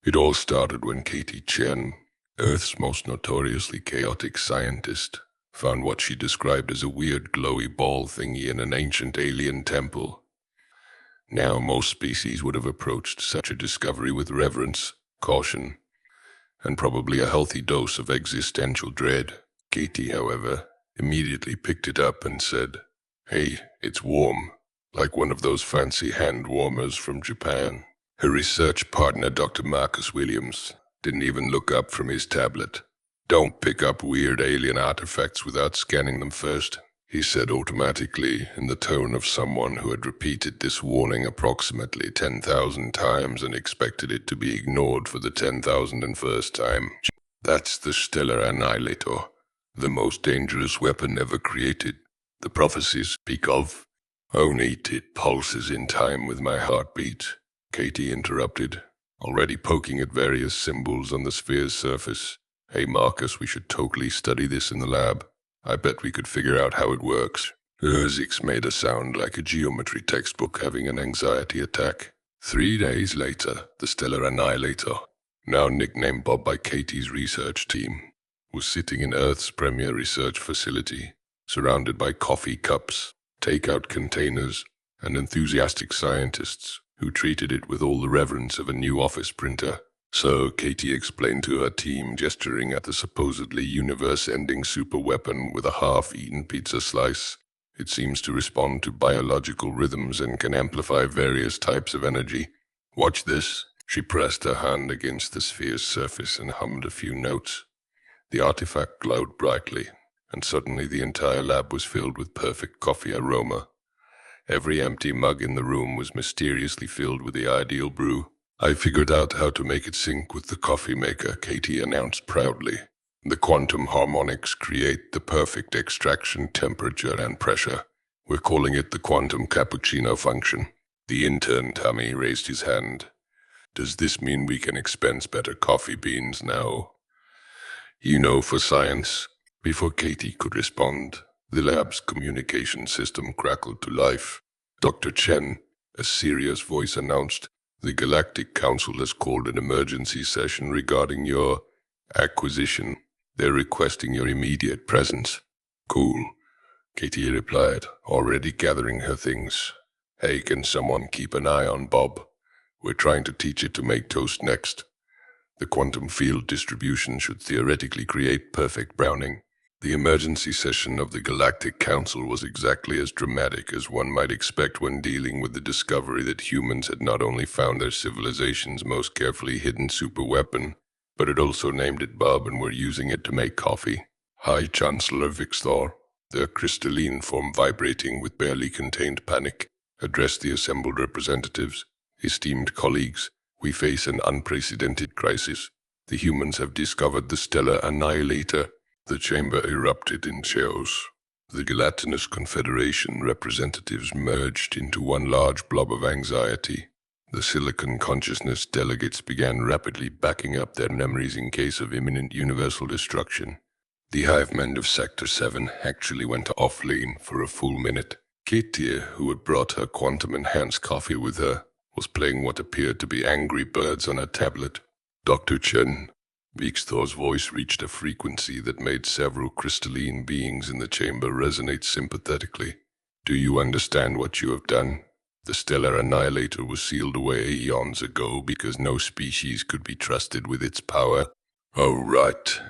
It all started when Katie Chen, Earth's most notoriously chaotic scientist, found what she described as a weird glowy ball thingy in an ancient alien temple. Now, most species would have approached such a discovery with reverence, caution, and probably a healthy dose of existential dread. Katie, however, immediately picked it up and said, "Hey, it's warm, like one of those fancy hand warmers from Japan." Her research partner, Dr. Marcus Williams, didn't even look up from his tablet. "Don't pick up weird alien artifacts without scanning them first," he said automatically, in the tone of someone who had repeated this warning approximately 10,000 times and expected it to be ignored for the 10,001st time. "That's the Stellar Annihilator, the most dangerous weapon ever created. The prophecies speak of. Only it pulses in time with my heartbeat," Katie interrupted, already poking at various symbols on the sphere's surface. "Hey Marcus, we should totally study this in the lab. I bet we could figure out how it works." Urzix made a sound like a geometry textbook having an anxiety attack. 3 days later, the Stellar Annihilator, now nicknamed Bob by Katie's research team, was sitting in Earth's premier research facility, surrounded by coffee cups, takeout containers, and enthusiastic scientists who treated it with all the reverence of a new office printer. So Katie explained to her team, gesturing at the supposedly universe-ending superweapon with a half-eaten pizza slice. "It seems to respond to biological rhythms and can amplify various types of energy. Watch this." She pressed her hand against the sphere's surface and hummed a few notes. The artifact glowed brightly, and suddenly the entire lab was filled with perfect coffee aroma. Every empty mug in the room was mysteriously filled with the ideal brew. "I figured out how to make it sync with the coffee maker," Katie announced proudly. "The quantum harmonics create the perfect extraction temperature and pressure. We're calling it the quantum cappuccino function." The intern Tommy raised his hand. "Does this mean we can expense better coffee beans now?" "You know, for science." Before Katie could respond, the lab's communication system crackled to life. "Dr. Chen," a serious voice announced, "the Galactic Council has called an emergency session regarding your acquisition. They're requesting your immediate presence." "Cool," Katie replied, already gathering her things. "Hey, can someone keep an eye on Bob? We're trying to teach it to make toast next. The quantum field distribution should theoretically create perfect browning." The emergency session of the Galactic Council was exactly as dramatic as one might expect when dealing with the discovery that humans had not only found their civilization's most carefully hidden superweapon, but had also named it Bob and were using it to make coffee. "Hi, Chancellor Vixthor," the crystalline form vibrating with barely contained panic, addressed the assembled representatives. "Esteemed colleagues, we face an unprecedented crisis. The humans have discovered the Stellar Annihilator." The chamber erupted in chaos. The gelatinous confederation representatives merged into one large blob of anxiety. The silicon consciousness delegates began rapidly backing up their memories in case of imminent universal destruction. The hivemen of Sector 7 actually went offline for a full minute. Katie, who had brought her quantum-enhanced coffee with her, was playing what appeared to be Angry Birds on a tablet. "Dr. Chen," Vixthor's voice reached a frequency that made several crystalline beings in the chamber resonate sympathetically. "Do you understand what you have done? The Stellar Annihilator was sealed away eons ago because no species could be trusted with its power." "Oh, right."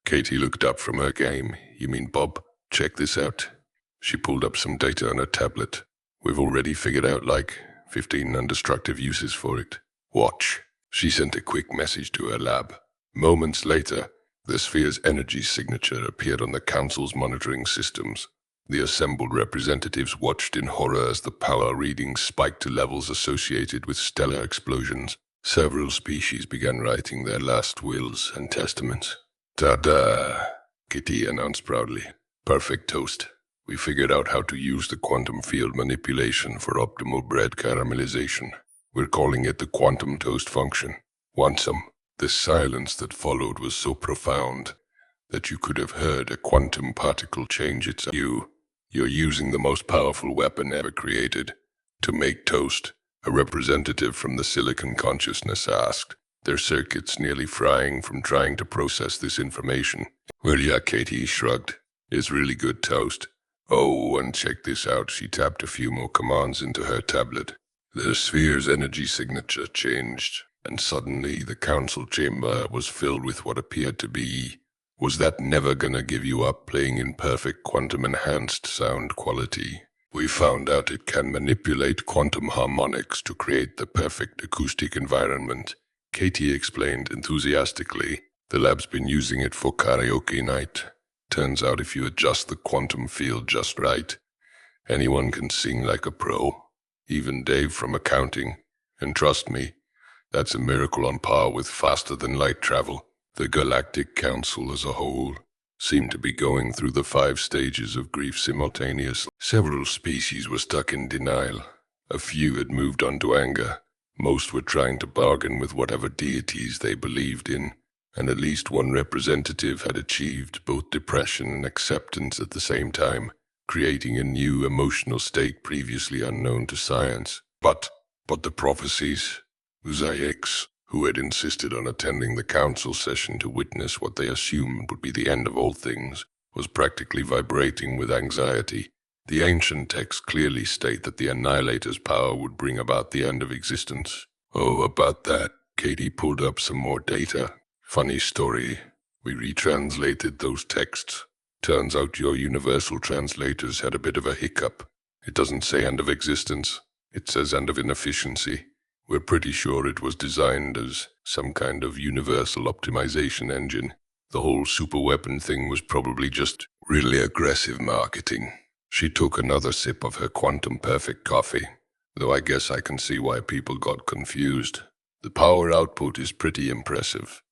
Katie looked up from her game. "You mean Bob? Check this out." She pulled up some data on her tablet. "We've already figured out like 15 undestructive uses for it. Watch." She sent a quick message to her lab. Moments later, the sphere's energy signature appeared on the Council's monitoring systems. The assembled representatives watched in horror as the power readings spiked to levels associated with stellar explosions. Several species began writing their last wills and testaments. "Ta-da!" Kitty announced proudly. "Perfect toast. We figured out how to use the quantum field manipulation for optimal bread caramelization. We're calling it the quantum toast function. Want some?" The silence that followed was so profound that you could have heard a quantum particle change its hue. "You're using the most powerful weapon ever created to make toast," a representative from the Silicon Consciousness asked. their circuits nearly frying from trying to process this information. Well, yeah, Katie shrugged. It's really good toast. Oh, and check this out. She tapped a few more commands into her tablet. The sphere's energy signature changed, and suddenly the council chamber was filled with what appeared to be, was that never gonna give you up playing in perfect quantum-enhanced sound quality. We found out it can manipulate quantum harmonics to create the perfect acoustic environment. Katie explained enthusiastically. The lab's been using it for karaoke night. Turns out if you adjust the quantum field just right, anyone can sing like a pro. Even Dave from accounting. And trust me, that's a miracle on par with faster-than-light travel. The Galactic Council as a whole seemed to be going through the 5 stages of grief simultaneously. Several species were stuck in denial. A few had moved on to anger. Most were trying to bargain with whatever deities they believed in, and at least one representative had achieved both depression and acceptance at the same time, creating a new emotional state previously unknown to science. But the prophecies, Zayx, who had insisted on attending the council session to witness what they assumed would be the end of all things, was practically vibrating with anxiety. The ancient texts clearly state that the Annihilator's power would bring about the end of existence. Oh, about that, Katie pulled up some more data. Funny story. We retranslated those texts. Turns out your universal translators had a bit of a hiccup. It doesn't say end of existence. It says end of inefficiency. We're pretty sure it was designed as some kind of universal optimization engine. The whole superweapon thing was probably just really aggressive marketing. She took another sip of her quantum perfect coffee, though I guess I can see why people got confused. The power output is pretty impressive.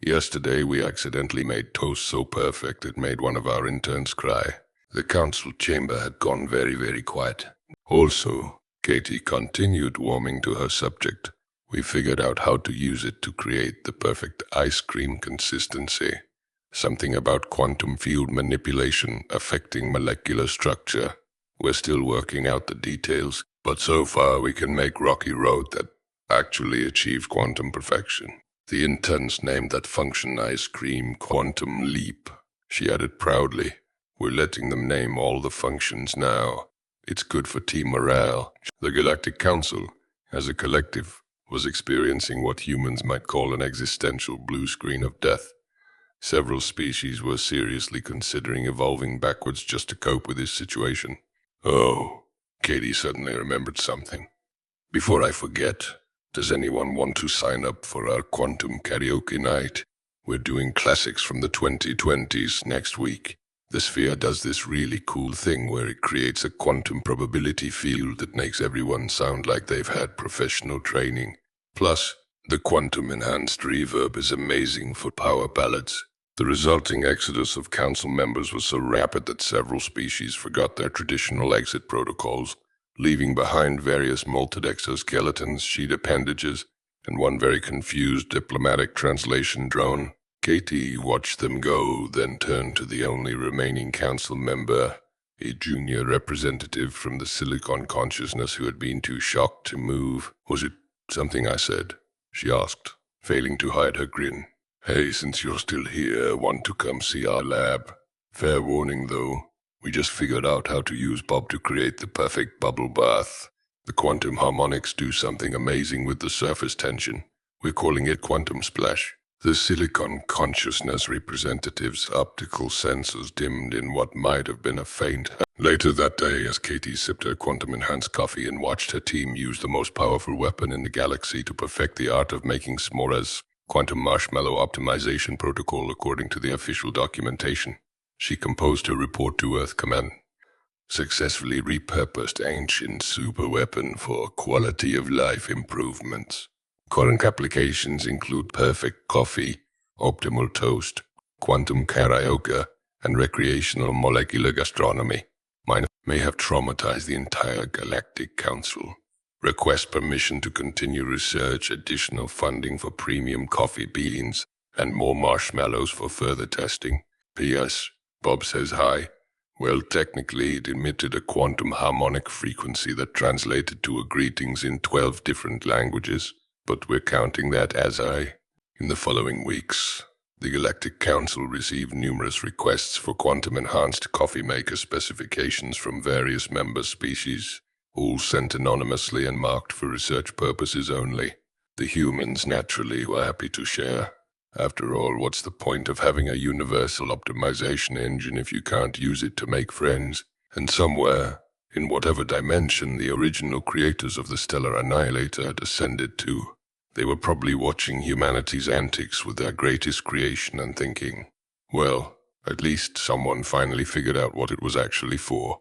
Yesterday we accidentally made toast so perfect it made one of our interns cry. The council chamber had gone very, very quiet. Also, Katie continued warming to her subject. We figured out how to use it to create the perfect ice cream consistency. Something about quantum field manipulation affecting molecular structure. We're still working out the details, but so far we can make rocky road that actually achieves quantum perfection. The interns named that function ice cream Quantum Leap. She added proudly, we're letting them name all the functions now. It's good for team morale. The Galactic Council, as a collective, was experiencing what humans might call an existential blue screen of death. Several species were seriously considering evolving backwards just to cope with this situation. Oh, Katie suddenly remembered something. Before I forget, does anyone want to sign up for our quantum karaoke night? We're doing classics from the 2020s next week. The sphere does this really cool thing where it creates a quantum probability field that makes everyone sound like they've had professional training. Plus, the quantum-enhanced reverb is amazing for power ballads. The resulting exodus of council members was so rapid that several species forgot their traditional exit protocols, leaving behind various molted exoskeletons, sheet appendages, and one very confused diplomatic translation drone. Katie watched them go, then turned to the only remaining council member, a junior representative from the Silicon consciousness who had been too shocked to move. Was it something I said? She asked, failing to hide her grin. Hey, since you're still here, want to come see our lab? Fair warning though, we just figured out how to use Bob to create the perfect bubble bath. The quantum harmonics do something amazing with the surface tension. We're calling it quantum splash. The Silicon consciousness representative's optical sensors dimmed in what might have been a faint. Later that day, as Katie sipped her quantum-enhanced coffee and watched her team use the most powerful weapon in the galaxy to perfect the art of making s'mores, quantum marshmallow optimization protocol according to the official documentation, she composed her report to Earth Command. Successfully repurposed ancient superweapon for quality of life improvements. Current applications include perfect coffee, optimal toast, quantum karaoke, and recreational molecular gastronomy. Mine may have traumatized the entire Galactic Council. Request permission to continue research, additional funding for premium coffee beans, and more marshmallows for further testing. P.S. Bob says hi. Well, technically, it emitted a quantum harmonic frequency that translated to a greetings in 12 different languages. but we're counting that as I. In the following weeks, the Galactic Council received numerous requests for quantum-enhanced coffee maker specifications from various member species, all sent anonymously and marked for research purposes only. The humans naturally were happy to share. After all, what's the point of having a universal optimization engine if you can't use it to make friends? And somewhere, in whatever dimension the original creators of the Stellar Annihilator descended to, they were probably watching humanity's antics with their greatest creation and thinking, well, at least someone finally figured out what it was actually for.